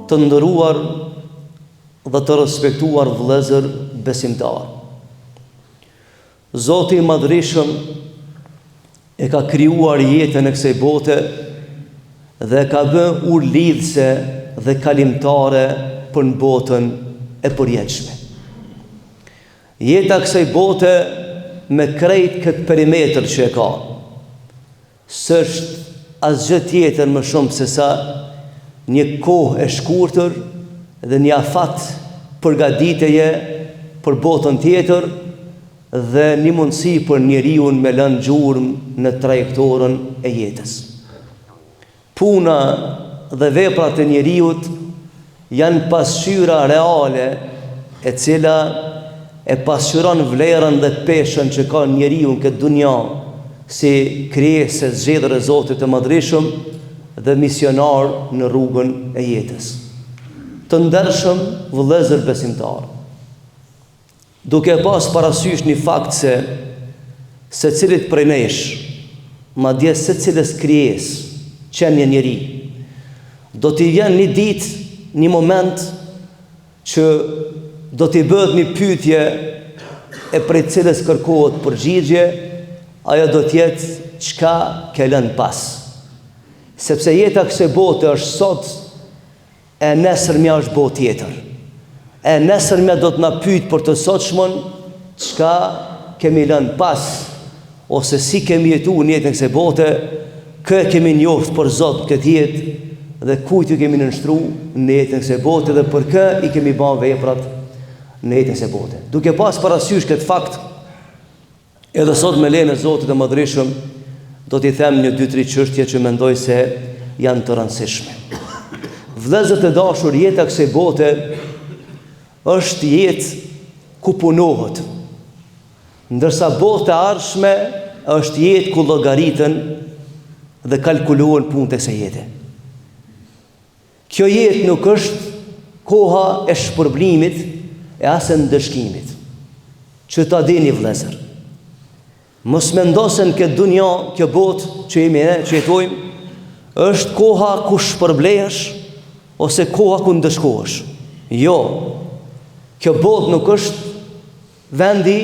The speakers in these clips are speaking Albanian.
të nderuar dhe të respektuar vëllezër besimtar. Zoti i Madhërisëm e ka krijuar jetën e kësaj bote dhe ka bërë urlidhse dhe kalimtare për në botën e përjetshme. Jeta kësaj bote me krejt këtë perimetër që e ka, s'është asgjë tjetër më shumë se sa një kohë e shkurtër dhe një afat përgatitjeje për botën tjetër dhe një mundësi për njeriu me lënë gjurmë në trajektorën e jetës. Puna dhe veprat e njeriut janë pasqyra reale e cila e pasqyron vlerën dhe peshën që ka njeriu në këtë dunja si krijesë zgjedhur e Zotit të Madhërisëm dhe misionar në rrugën e jetës. Të ndershëm vëllezër besimtar, duke pas parasysh një fakt se secilit prej nesh, madje secilës krijesë qenë një njeri, do t'i vjen një ditë, një moment që do t'i bëhet një pyetje e prej cilës kërkohet përgjigje, ajo do t'jetë çka ke lënë pas. Sepse jeta kësaj bote është sot e nesërmja është botë tjetër. E nesërmja do të na pyet për të sotshmën çka kemi lënë pas, ose si kemi jetuar në jetën kësaj bote, kë kemi njoft për Zot këtë jetë dhe kujt i kemi nënshtruar në jetën kësaj bote dhe për kë i kemi bërë veprat në jetën kësaj bote. Duke pas parasysh këtë fakt, edhe sot me lejen e Zotit të Madhërisëm do t'i them një 2-3 çështje që mendoj se janë të rëndësishme. Vëllezër të dashur, jeta kësaj bote është jetë ku punohet, ndërsa bota e ardhshme është jetë ku llogaritën dhe kalkulohen punët e kësaj jete. Kjo jetë nuk është koha e shpërblimit e as e ndëshkimit. Që ta dini vëllezër, mos mendosen këtë dunja, kjo botë që jemi ne, që jetojmë, është koha ku shpërblehesh ose koha ku ndëshkohesh. Jo, kjo botë nuk është vendi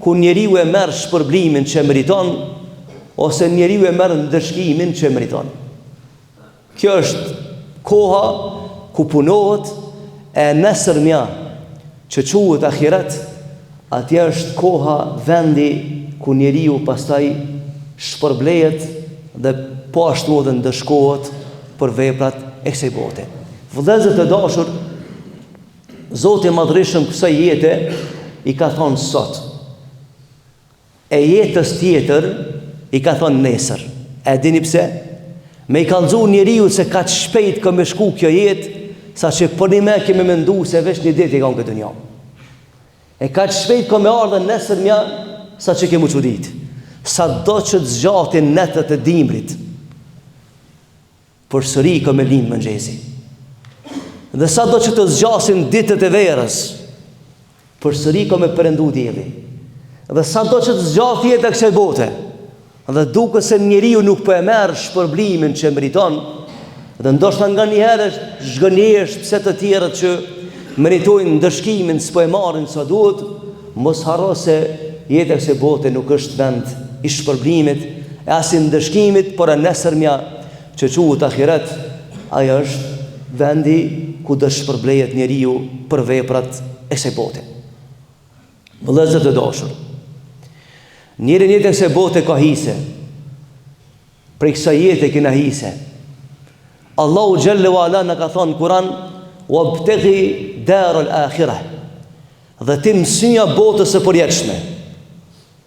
ku njeriu e merr shpërblimin që meriton ose njeriu e merr ndëshkimin që meriton. Kjo është koha ku punohet e nesërmja që quhet ahiret, atje është koha, vendi ku njeriu pastaj shpërblehet dhe po ashtu edhe ndëshkohet për veprat e kësaj bote. Vëllezër të dashur, Zoti i Madhërisëm kësaj jete i ka thonë sot, e jetës tjetër i ka thonë nesër. E dini pse? Me i kallëzu njeriu se ka të shpejt ka me shku kjo jetë, sa që për një me kemi mendu se veç një ditë i ka në këtë një. E ka të shpejt ka me ardhe nesër mja, sa që kemu çudit. Sa do që të zgjatin netët e dimrit, për sëri ka me lind mëngjesi. Dhe sa do që të zgjasin ditët e verës, për sëri ka me përëndu dielli. Dhe sa do që të zgjat jeta kësaj bote, dhe duke se njeriu nuk po e merr shpërblimin që meriton, dhe ndoshta nga një herë zhgënjesh pse të tjerët që meritojnë ndëshkimin s'po e marrin sa duhet, mos harro se jeta kësaj bote nuk është vend i shpërblimit e as i ndëshkimit, por e nesërmja që quhet ahiret, ajo është vendi ku do shpërblehet njeriu për veprat e kësaj bote. Vëllezër të dashur, njëri jetën e kësaj bote ka hise, prej kësaj jete kena hise. Allahu Gjelle wa Ala në ka thonë në Kur'an, wabtaghi darul akhirah, dhe ti mësija botës së përjetshme,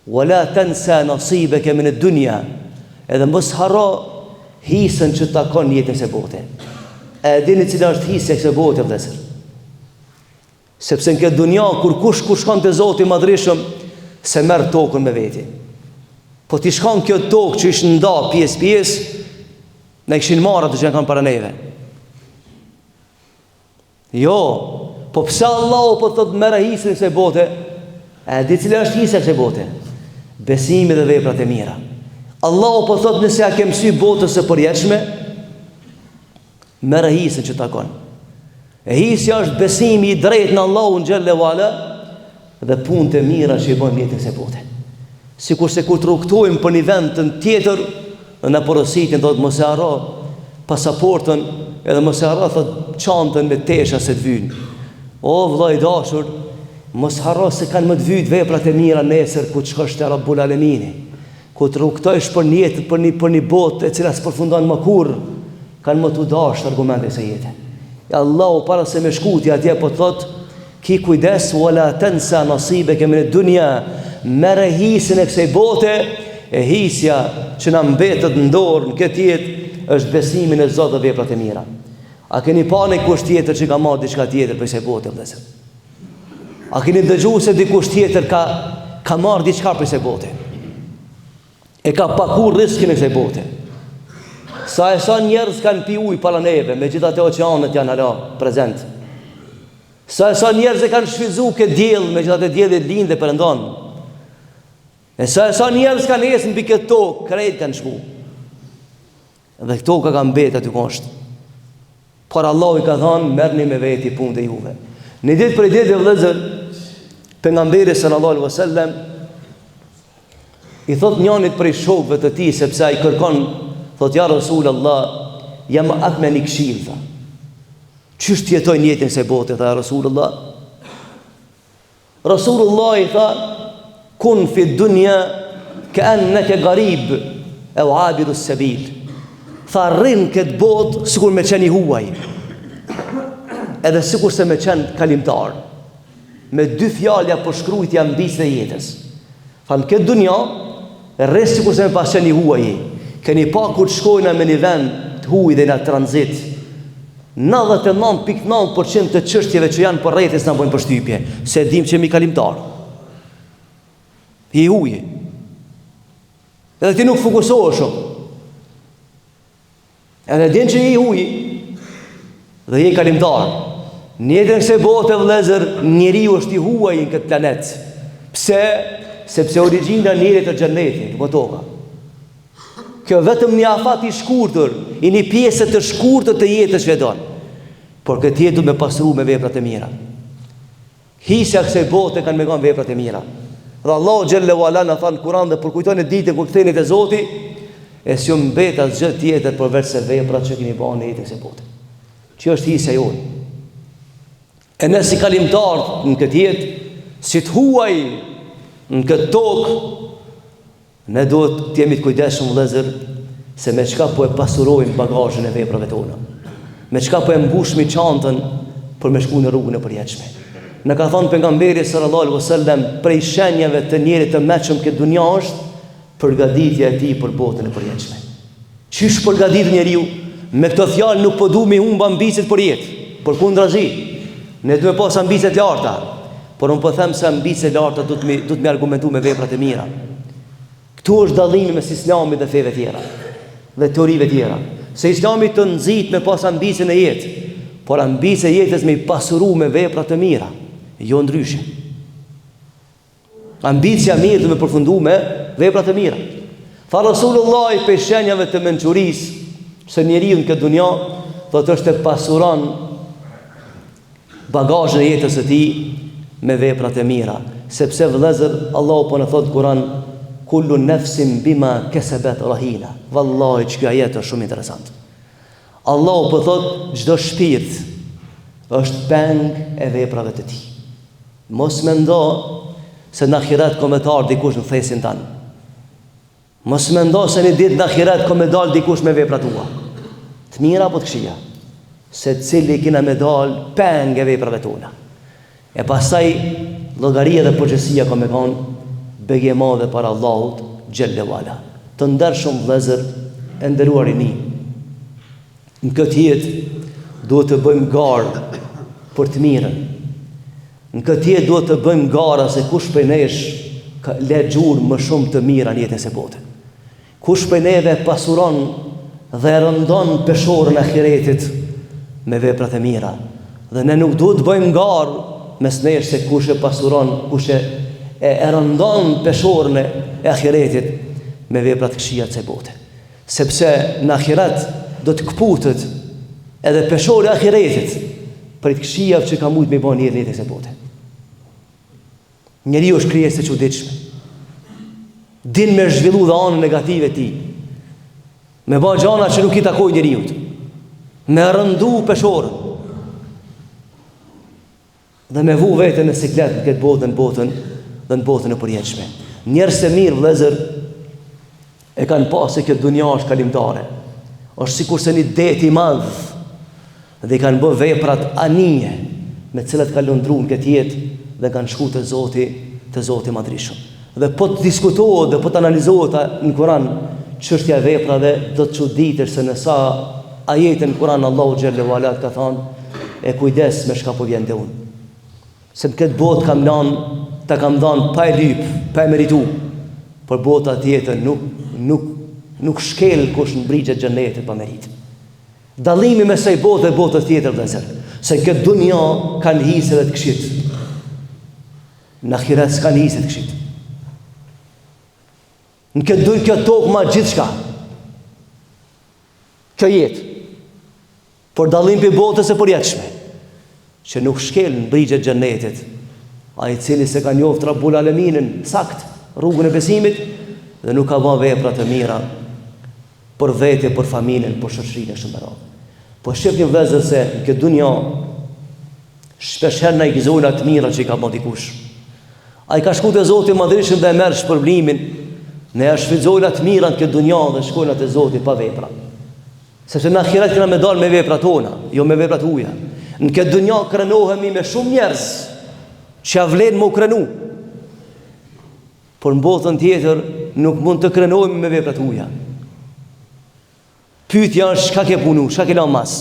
wala tansa nasibaka min ad-dunya, edhe mos harro hisën që takon jetën e kësaj bote. E dini cila është hisja e kësaj bote, vëllezër? Sepse në këtë dunja, kur kush shkon te Zoti i Madhërisëm, se merr tokën me veti. Po ti shkon kjo tokë që ishtë nda pjesë, ne kishin marrë ato që kanë para neve. Jo, po pse Allahu po thot merr hisën e kësaj bote? E di cila është hisja e kësaj bote? Besimi dhe veprat e mira. Allahu po thot nëse ja ke mësy botës së përjetshme, merr hisën që takon. E hisja është besimi i drejtë në Allahun xhelle wala dhe punët e mira që i bën jetën e bote. Sikur se kur të rrugtojmë për një vend të tjetër, në porositin do të mos e harro pasaportën, edhe mos e harro thot çantën me tesha se të vynë. O vëllai i dashur, mos harro se kanë më të vyt veprat e mira nesër ku të shkosh te Rabbul Alemini. Ku të rrugtojsh për një jetë, për një botë e cila s'përfundon më kurrë, kanë më të dashur argumente se jetë. Ja Allahu para se me shkuti atje po thot, ki kujdes wala tansa nasibaka min ad-dunya, merë hisën e kësaj bote, e hisja që na mbetet në dorë në këtë jetë është besimin e Zotit dhe veprat e mira. A keni pa në kusht tjetër që ka marrë diçka tjetër për kësaj bote, vëllezër? A keni dëgjuar se dikush tjetër ka marrë diçka për kësaj bote? E ka pakur riskin e kësaj bote. Sa njerëz kanë pi ujë para neve, megjithatë oqeanet janë hala prezent. Sa njerëz e kanë shfizuar këtë diell, megjithatë dielli lindë dhe perëndon. E sa njerëz kanë ecën mbi këtë tokë, krejt kanë shku. Dhe toka ka mbetë aty poshtë. Por Allah i ka thënë, merrni me veti punët e juve. Në ditë për ditë vëllezër, pejgamberi sallallahu alaihi wasallam i thot njënit prej shokëve të tij, sepse ai kërkon, thot ja Rasulullah, jam akme një këshill, tha. Çish të jetoj jetën se bote, tha Rasulullah. Rasulullah i tha, kun fi dunya ka'annaka gharib aw 'abiru as-sabil. Tha rrin këtë botë sikur me qenë i huaj, edhe sikur se me qenë kalimtar. Me dy fjalë për shkruajtja mbisë e jetës. Tha në këtë dunja rrin sikur se me pas qenë i huaj. Keni pa kur shkojna me një vend të huaj dhe në tranzit, 99.9% të çështjeve që janë për rrethes na bojnë përshtypje, se dim që jemi kalimtar. I huaj. Edhe ti nuk fokusohesh shumë. Edhe din që i huj dhe je kalimtar. Njëtën se bote vëllezër, njeriu është i huaj në këtë planet. Pse? Sepse origjina njerit të xhenetit, po toka. Kjo vetëm një afat i shkurtër, i një pjesë të shkurtër të jetës që don. Por këtë jetë du me pasru me veprat e mira. Hisja kësaj bote kanë me kanë veprat e mira. Dhe Allah xhelle wala na than Kur'an dhe përkujton e ditën kur ktheheni te Zoti, e si mbet asgjë tjetër përveç se veprat që keni bërë në jetën e bote. Që është hisja jonë. E ne si kalimtar në këtë jetë, si të huaj në këtë tokë, ne duhet të jemi të kujdesshëm vëllezër, se me çka po e pasurojmë bagazhin e veprave tona. Me çka po e mbushmi çantën për me shku në rrugën e përjetshme. Në ka thënë pejgamberi sallallahu alaihi wasallam, prej shenjave të njerit të mëshëm këtë dunja është përgatitja e tij për botën e përjetshme. Çish përgatit njeriu? Me këtë fjalë nuk po duam i humb ambicet për jetë, përkundrazi. Ne duhet pas ambicie të larta, por unë po them se ambicie të larta duhet të argumentu me veprat e mira. Këtu është dallimi mes Islamit dhe feve tjera, dhe teorive tjera. Se Islami të nxit me pas ambicien e jetë, por ambicia e jetës me i pasuru me veprat e mira, jo ndryshe. Ambicia mirë dhe me përfundu me veprat e mira. Tha Rasulullah i për shenjave të mençurisë, se njeriu në këtë dunja thotë është të pasuron bagazhin e jetës së tij me veprat e mira, sepse vëllezër Allahu po na thot Kur'an, kullu nafsin bima kasabat rahina. Wallahi që ajet është shumë interesant. Allahu po thot çdo shpirt është peng e veprave të tij. Mos mendo se në ahiret komentar dikush në thesin tanë. Mos mendo se një ditë në ahiret komentar dikush me veprat tua. Të mira apo të këqija. Se cili kina me dal peng e veprave tona. E pastaj llogaria dhe përgjegjësia ka me kanë begje madhe para Allahut xhelle wala. Të ndershëm vëllezër, e nderuar rini. Në këtë jetë duhet të bëjmë garë për të mirën. Në këtë jetë duhet të bëjmë gara se kush prej nesh ka le gjurë më shumë të mira në jetën e bote. Kush prej neve pasuron dhe rëndon peshorën e ahiretit me veprat e mira. Dhe ne nuk duhet të bëjmë garë mes nesh se kush e pasuron, kush e rëndon peshorën e ahiretit me veprat këqija të bote. Sepse në ahiret do të kputet edhe peshori e ahiretit për të këshijave që ka mujt me bën jetë e kësaj bote. Njeriu është krijesë e çuditshme. Din me zhvillu dhe anën negative ti. Me bë gjëra që nuk i takojnë njeriu. Me rëndu peshorën. Dhe me vu vetën në siklet në këtë botë, në botën e përjetshme. Njerëz të mirë vëllezër e kanë pasë këtë dunja është kalimtare. Është sikur se një det i madh dhe i kanë bë veprat anije me të cilat kanë lundruar këtë jetë dhe kanë shku te Zoti madhrishëm. Dhe po të diskutohet dhe po të analizohet në Kur'an çështja e veprave, do të çuditesh se në sa ajete në Kur'an Allahu xhallahu ala ka thënë e kujdes me çka po vjen te unë. Se në këtë botë kam dhënë pa e lyp, pa e meritu. Por bota tjetër nuk shkel kush në brigjet xhenetit pa merit. Dallimi mes saj bote e botës tjetër vëllazër, se këtë dunja kanë hisë edhe të këshit. Në ahiret s'kan hisë të këshit. Në këtë dunjë kjo tokë ma gjithçka. Kjo jetë. Por dallim për botës e përjetshme, që nuk shkel në brigjet xhenetit, ai i cili se ka njoft Rabbul Aleminin sakt rrugën e besimit dhe nuk ka bën vepra të mira për vete, për familjen, për shoqërinë e shëmbërar. Po shihni vëllezër se në këtë dunjë shpesh herë na i gëzojnë atë mira që i ka bën dikush. Ai ka shkuar te Zoti i Madhreshëm dhe merr shpërblimin. Ne ja shfrytëzojnë atë mira në këtë dunjë dhe shkojnë te Zoti pa vepra. Sepse në ahiret kena me dalë me veprat tona, jo me veprat huaja. Në këtë dunjë krenohemi me shumë njerëz që vlen më krenu. Por në botën tjetër nuk mund të krenohemi me veprat huaja. Pyetja është çka ke punu, çka ke lënë mas.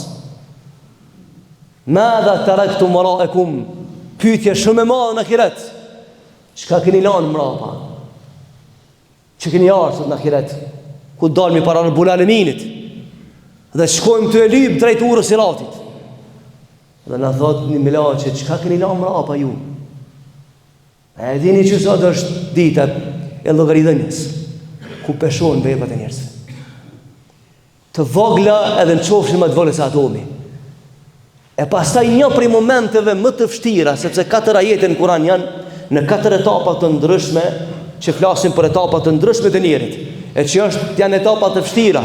Madha taraktum wara'akum. Pyetja shumë e madhe në ahiret. Çka keni lënë mbrapa? Që keni ardhur në ahiret, ku dalmi para Rabbul Aleminit. Dhe shkojmë të e lyp drejt urës siratit. Dhe na thot një milaçi, çka keni lënë mbrapa ju? E dini që sot është dita e llogaridhënies, ku peshojnë veprat e njerëzve. Të vogla edhe në qofshin më të vogla se atomi. E pastaj një prej momenteve më të vështira, sepse 4 ajete në Kur'an janë në 4 etapa të ndryshme, që flasin për etapa të ndryshme të njerit, e që janë etapa të vështira.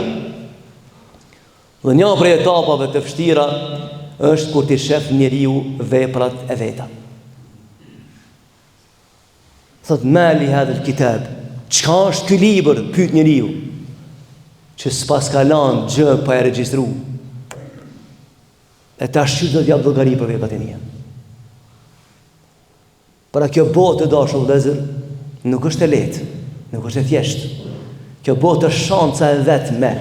Dhe një prej etapave të vështira është kur ti shef njeriu veprat e veta. Thot mali hadha alkitab, çka është ky libër, pyet njeriu, që s'pas ka lanë gjë pa e regjistru. E tash do t'jap llogari për veprat e mia. Para kjo botë dashur vëllezër, nuk është e lehtë, nuk është e thjeshtë. Kjo botë është shanca e vetme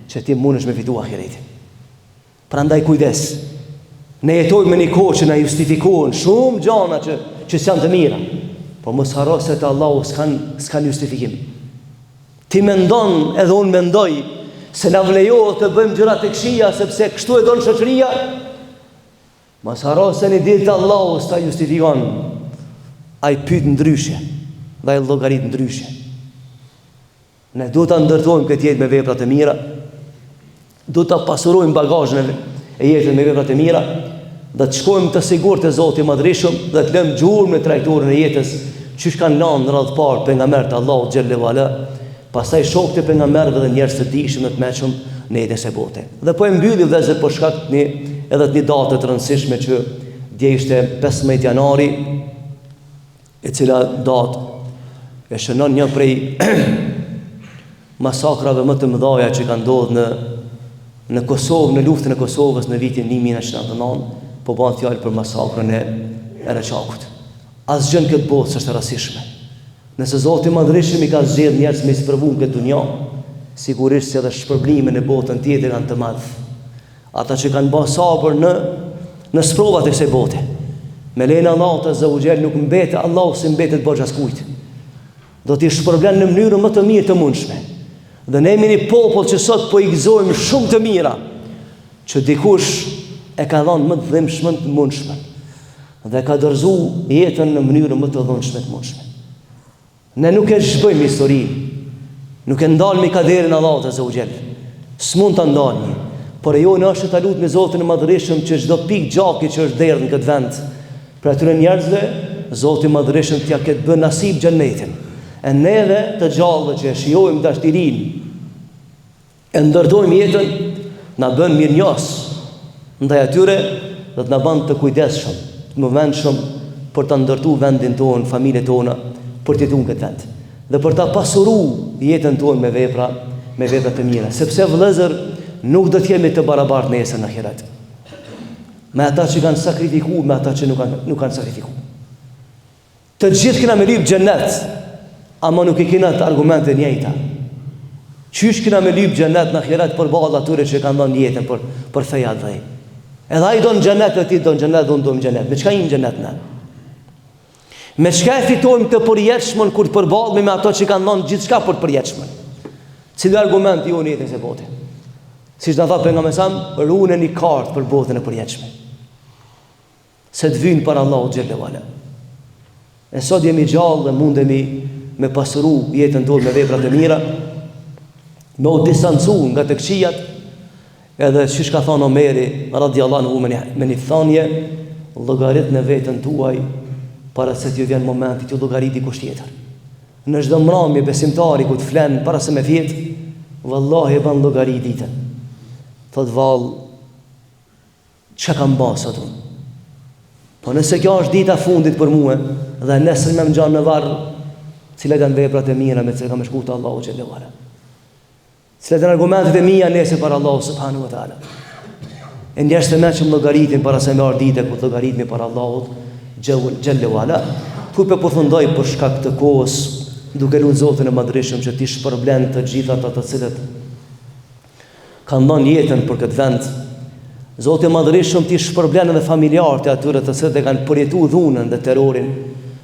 që ti mundesh me fitu ahiretin. Prandaj kujdes. Ne jetojmë në një kohë që na justifikohen shumë gjëra që janë të mira, por mos harro se te Allahu s'kan justifikim. Ti mendon edhe unë mendoj se na vlejohet të bëjmë gjëra të këqija sepse kështu e don shoqëria. Mos harro se në ditë Allahu s'ta justifikon. Ai pyet ndryshe, dhe ai llogarit ndryshe. Ne duhet ta ndërtojmë këtë jetë me vepra të mira. Duhet ta pasurojmë bagazhin e jetës me vepra të mira, dhe të shkojmë të sigurt te Zoti i Madhreshëm dhe të lëmë gjurmë në trajtorin e jetës, çish kanë lënë në radhë parë pejgamberët Allahu xhallahu ala, pastaj shokët e pejgamberëve dhe njerëz të dijshëm dhe të mëshëm në jetën e bote. Dhe po e mbylli vëllezër për shkak të edhe një date të rëndësishme që dje ishte 15 janari, e cila datë e shënon një prej masakrave më të mëdha që kanë ndodhur në Kosovë, në luftën e Kosovës në vitin 1979, po bëhet fjalë për masakrën e Reçakut. Asgjë në këtë botë s'është e rastishme. Nëse Zoti i Madhreshëm i ka zgjedhur njerëz me sprovu këtë dunjë, sigurisht se edhe shpërblimin e botën tjetër janë të madh. Ata që kanë bërë sabër në sprovat e kësaj bote. Me lejnë Allahut azza wa jall nuk mbetet Allahu si mbetet borxh askujt. Do t'i shpërblen në mënyrën më të mirë të mundshme. Dhe ne jemi një popull që sot po i gëzojmë shumë të mira, që dikush e ka dhënë më të dhimbshme të mundshme dhe ka dorëzuar jetën në mënyrën më të dhunshme të mundshme. Ne nuk e zhbëjmë historinë, nuk e ndalmi kaderin Allahut azza wa jall. S'mund ta ndalni. por e jona është ta lut me Zotin e Madhërisëm që çdo pikë gjaki që është derdhë në këtë vend, për atyre njerëzve, Zoti i Madhërisëm t'ia ketë bën nasib xhenetin. E neve të gjallëve që e shijojmë dashtirinë, e ndërtojmë jetën, na bën mirënjohës ndaj atyre, dhe të na bën të kujdesshëm, të mëvendshëm për ta ndërtuar vendin tonë, familjen tonë, për të jetuar këtë vend. Dhe për ta pasuruar jetën tonë me vepra të mira, sepse vëllezër nuk do të jemi të barabartë nesër në ahiret. Me ata që kanë sakrifikuar, me ata që nuk kanë sakrifikuar. Të gjithë kena me lyp xhenet, ama nuk i kena të argumente njëjta. Qysh kena me lyp xhenet në ahiret përballë atyre që kanë dhënë jetën për feja të dhej. Edhe ai don xhenet, dhe ti don xhenet, dhe unë dom xhenet. Me çka jemi xhenet ne? Me çka e fitojmë të përjetshmën kur të përballemi me ato që kanë dhënë gjithçka për të përjetshmën? Cili argument ju në jetën e botës? Siç na tha pejgamberi sa, runeni kartë për botën e përjetshme. Se të vynë para Allahut xhelle wala. E sot jemi gjallë dhe mundemi me pasuru jetën tonë me vepra të mira, me u distancu nga të këqijat, edhe siç ka thënë Omeri radhiyallahu anhu me një thënie, llogarit në veten tuaj para se t'ju vjen momenti t'ju llogariti kusht tjetër. Në çdo mbrëmje besimtari ku të flen para se me fjet, vallahi e bën llogarit ditën. Thot vallë, çka kam bërë sot unë? Po nëse kjo është dita fundit për mua, dhe nesër më ngjan në varr, cilat janë veprat e mira me të kam shkuar te Allahu xhelalu ala. Cilat janë argumentet e mia nesër para Allahu subhanahu wa taala. E njerëzit më që llogaritin para se me ardh dita ku llogaritmi para Allahut xhelalu ala. Ku po përfundoj për shkak të kohës, duke lutur Zotin e Madhërisëm që t'i shpërblen të gjitha ata të cilët kanë dhënë jetën për këtë vend. Zoti i Madhërisëm t'i shpërblen edhe familjarët e atyre të cilët e kanë përjetuar dhunën dhe terrorin,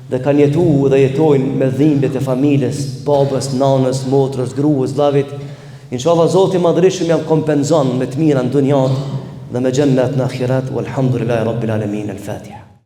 dhe kanë jetuar dhe jetojnë me dhimbjet e familjes, babës, nanës, motrës, gruas, vllavit. Inshallah Zoti i Madhërisëm jam kompenzon me të mira në dunjë dhe me xhennet në ahiret. Walhamdulillahi rabbil alamin. Al-Fatiha.